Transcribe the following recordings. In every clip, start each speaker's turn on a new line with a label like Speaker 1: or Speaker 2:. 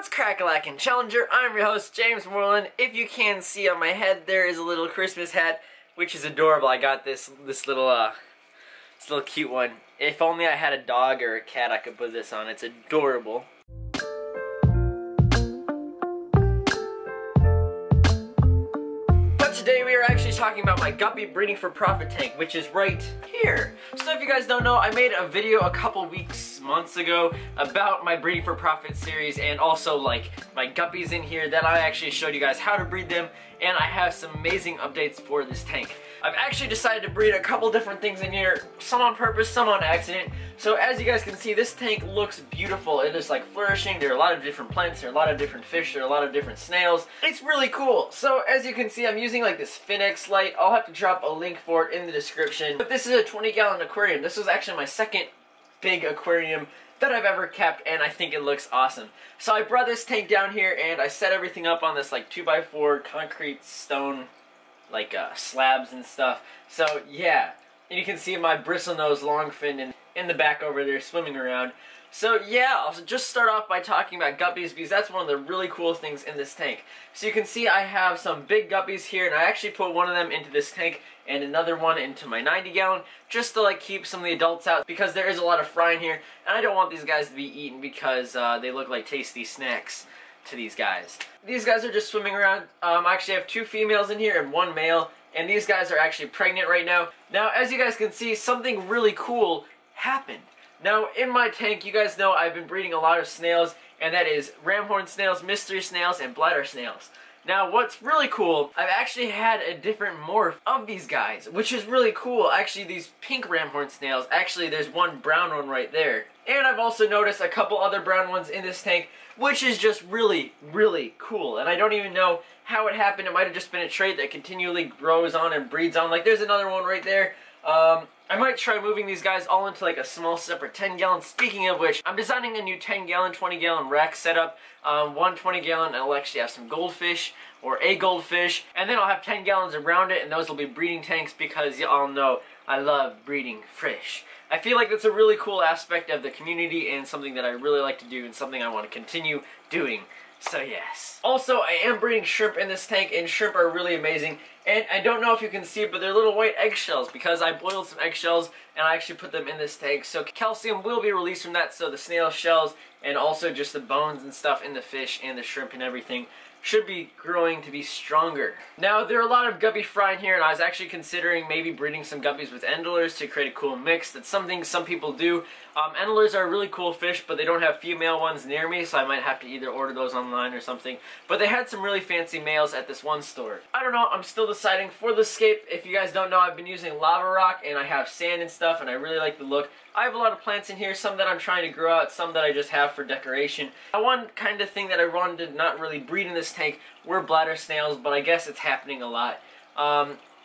Speaker 1: What's crack-a-lackin' Challenger? I'm your host, James Morelan. If you can see on my head, there is a little Christmas hat, which is adorable. I got this little cute one. If only I had a dog or a cat I could put this on. It's adorable. Today we are actually talking about my Guppy breeding for profit tank, which is right here. So if you guys don't know, I made a video a couple months ago about my breeding for profit series and also like my guppies in here that I actually showed you guys how to breed them, and I have some amazing updates for this tank. I've actually decided to breed a couple different things in here, some on purpose, some on accident. So as you guys can see, this tank looks beautiful. It is like flourishing. There are a lot of different plants, there are a lot of different fish, there are a lot of different snails. It's really cool. So as you can see, I'm using like this Finnex light. I'll have to drop a link for it in the description. But this is a 20-gallon aquarium. This was actually my second big aquarium that I've ever kept, and I think it looks awesome. So I brought this tank down here and I set everything up on this like 2x4 concrete stone like slabs and stuff. So yeah, and you can see my bristlenose longfin in the back over there swimming around. So yeah, I'll just start off by talking about guppies because that's one of the really cool things in this tank. So you can see I have some big guppies here, and I actually put one of them into this tank and another one into my 90-gallon just to like keep some of the adults out because there is a lot of fry in here, and I don't want these guys to be eaten because they look like tasty snacks to these guys. These guys are just swimming around. I actually have 2 females in here and 1 male, and these guys are actually pregnant right now. Now, as you guys can see, something really cool happened. Now, in my tank, you guys know I've been breeding a lot of snails, and that is ramhorn snails, mystery snails, and bladder snails. Now, what's really cool, I've actually had a different morph of these guys, which is really cool. Actually, these pink ramhorn snails, actually there's one brown one right there. And I've also noticed a couple other brown ones in this tank, which is just really, really cool. And I don't even know how it happened. It might have just been a trait that continually grows on and breeds on. Like, there's another one right there. I might try moving these guys all into like a small separate 10-gallon. Speaking of which, I'm designing a new 10-gallon, 20-gallon rack setup. One 20-gallon, I'll actually have some goldfish or a goldfish, and then I'll have 10 gallons around it, and those will be breeding tanks because y'all know I love breeding fish. I feel like that's a really cool aspect of the community and something that I really like to do and something I want to continue doing. So yes. Also, I am breeding shrimp in this tank, and shrimp are really amazing. And I don't know if you can see it, but they're little white eggshells because I boiled some eggshells and I actually put them in this tank. So calcium will be released from that, so the snail shells and also just the bones and stuff in the fish and the shrimp and everything should be growing to be stronger. Now, there are a lot of guppy fry in here, and I was actually considering maybe breeding some guppies with endlers to create a cool mix. That's something some people do. Endlers are a really cool fish, but they don't have female ones near me, so I might have to either order those online or something. But they had some really fancy males at this one store. I don't know, I'm still deciding. For the scape, if you guys don't know, I've been using lava rock, and I have sand and stuff, and I really like the look. I have a lot of plants in here, some that I'm trying to grow out, some that I just have for decoration. One kind of thing that I wanted to not really breed in this tank were bladder snails, but I guess it's happening a lot.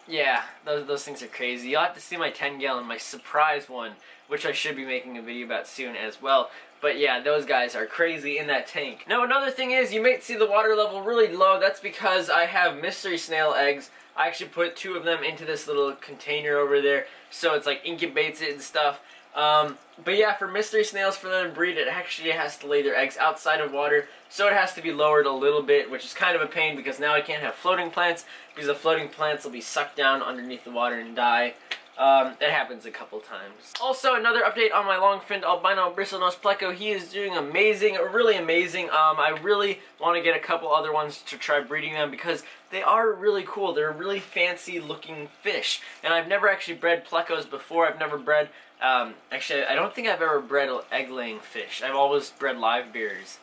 Speaker 1: Yeah, those things are crazy. You'll have to see my 10-gallon, my surprise one, which I should be making a video about soon as well. But yeah, those guys are crazy in that tank. Now, another thing is, you might see the water level really low. That's because I have mystery snail eggs. I actually put 2 of them into this little container over there, so it's like incubates it and stuff. But yeah, for mystery snails, for them to breed, it actually has to lay their eggs outside of water, so it has to be lowered a little bit, which is kind of a pain because now I can't have floating plants because the floating plants will be sucked down underneath the water and die. It happens a couple times. Also, another update on my long-finned albino bristlenose Pleco. He is doing amazing, really amazing. I really want to get a couple other ones to try breeding them because they are really cool. They're really fancy looking fish. And I've never actually bred Plecos before. I've never bred, actually, I don't think I've ever bred egg-laying fish. I've always bred live bears.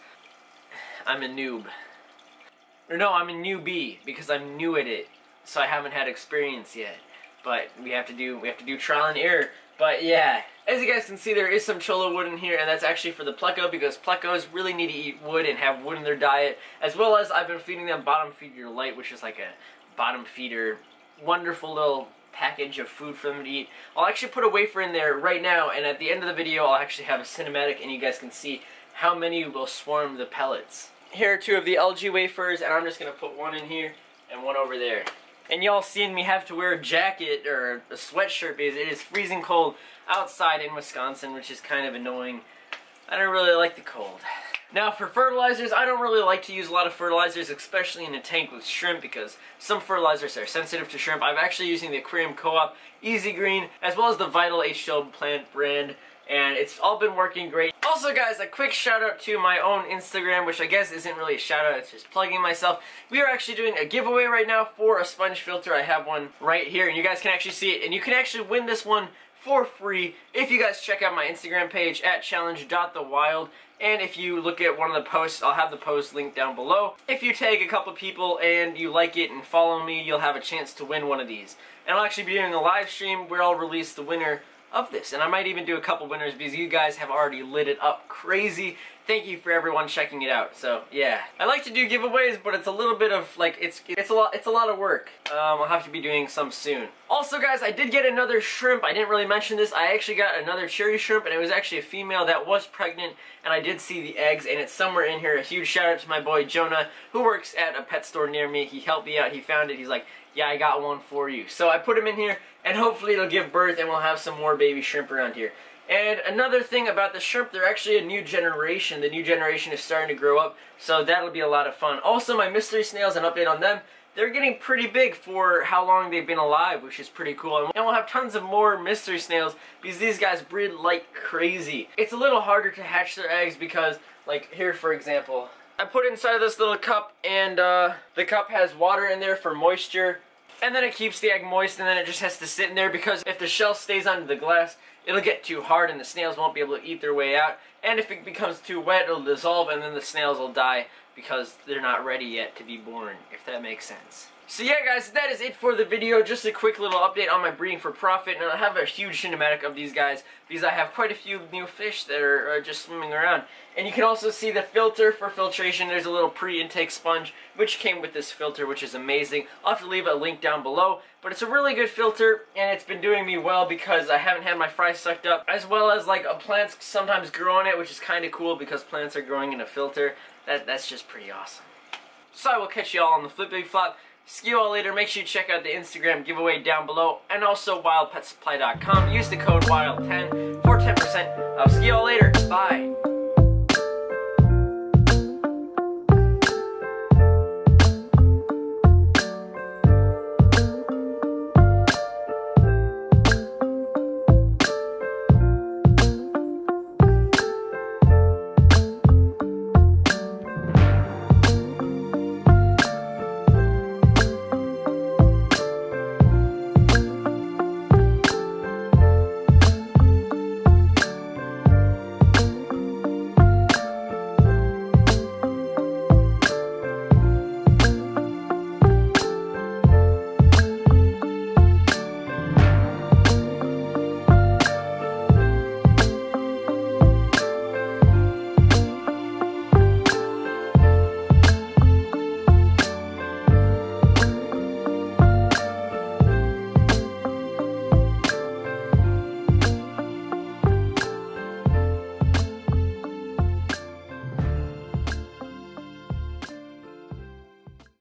Speaker 1: I'm a noob. Or no, I'm a newbie because I'm new at it. So I haven't had experience yet. But we have to do trial and error. But yeah, as you guys can see, there is some cholo wood in here, and that's actually for the Pleco because Plecos really need to eat wood and have wood in their diet, as well as I've been feeding them bottom feeder light, which is like a bottom feeder, wonderful little package of food for them to eat. I'll actually put a wafer in there right now, and at the end of the video, I'll actually have a cinematic, and you guys can see how many will swarm the pellets. Here are 2 of the LG wafers, and I'm just gonna put one in here and one over there. And y'all seen me have to wear a jacket or a sweatshirt because it is freezing cold outside in Wisconsin, which is kind of annoying. I don't really like the cold. Now for fertilizers, I don't really like to use a lot of fertilizers, especially in a tank with shrimp, because some fertilizers are sensitive to shrimp. I'm actually using the Aquarium Co-op Easy Green, as well as the Vital H2O plant brand, and it's all been working great. Also guys, a quick shout out to my own Instagram, which I guess isn't really a shout out, it's just plugging myself. We are actually doing a giveaway right now for a sponge filter. I have one right here, and you guys can actually see it, and you can actually win this one for free if you guys check out my Instagram page at challenge.thewild. And if you look at one of the posts, I'll have the post linked down below. If you tag a couple people and you like it and follow me, you'll have a chance to win one of these. And I'll actually be doing a live stream where I'll release the winner of this. And I might even do a couple winners because you guys have already lit it up crazy. Thank you for everyone checking it out. So yeah, I like to do giveaways, but it's a little bit of like it's a lot of work. I'll have to be doing some soon. Also guys, I did get another shrimp. I didn't really mention this. I actually got another cherry shrimp, and it was actually a female that was pregnant, and I did see the eggs, and it's somewhere in here. A huge shout out to my boy Jonah, who works at a pet store near me. He helped me out. He found it. He's like, yeah, I got one for you. So I put him in here, and hopefully it'll give birth, and we'll have some more baby shrimp around here. And another thing about the shrimp, they're actually a new generation. The new generation is starting to grow up, so that'll be a lot of fun. Also, my mystery snails, an update on them. They're getting pretty big for how long they've been alive, which is pretty cool. And we'll have tons of more mystery snails because these guys breed like crazy. It's a little harder to hatch their eggs because, like here for example, I put it inside of this little cup, and the cup has water in there for moisture. And then it keeps the egg moist, and then it just has to sit in there because if the shell stays under the glass, it'll get too hard and the snails won't be able to eat their way out. And if it becomes too wet, it'll dissolve, and then the snails will die because they're not ready yet to be born, if that makes sense. So yeah guys, that is it for the video. Just a quick little update on my breeding for profit, and I have a huge cinematic of these guys because I have quite a few new fish that are just swimming around. And you can also see the filter for filtration. There's a little pre-intake sponge which came with this filter, which is amazing. I'll have to leave a link down below, but it's a really good filter, and it's been doing me well because I haven't had my fry sucked up, as well as like plants sometimes grow on it, which is kind of cool because plants are growing in a filter. That's just pretty awesome. So I will catch you all on the flippity flop. See you all later. Make sure you check out the Instagram giveaway down below, and also wildpetsupply.com. Use the code WILD10 for 10% off. See you all later. Bye.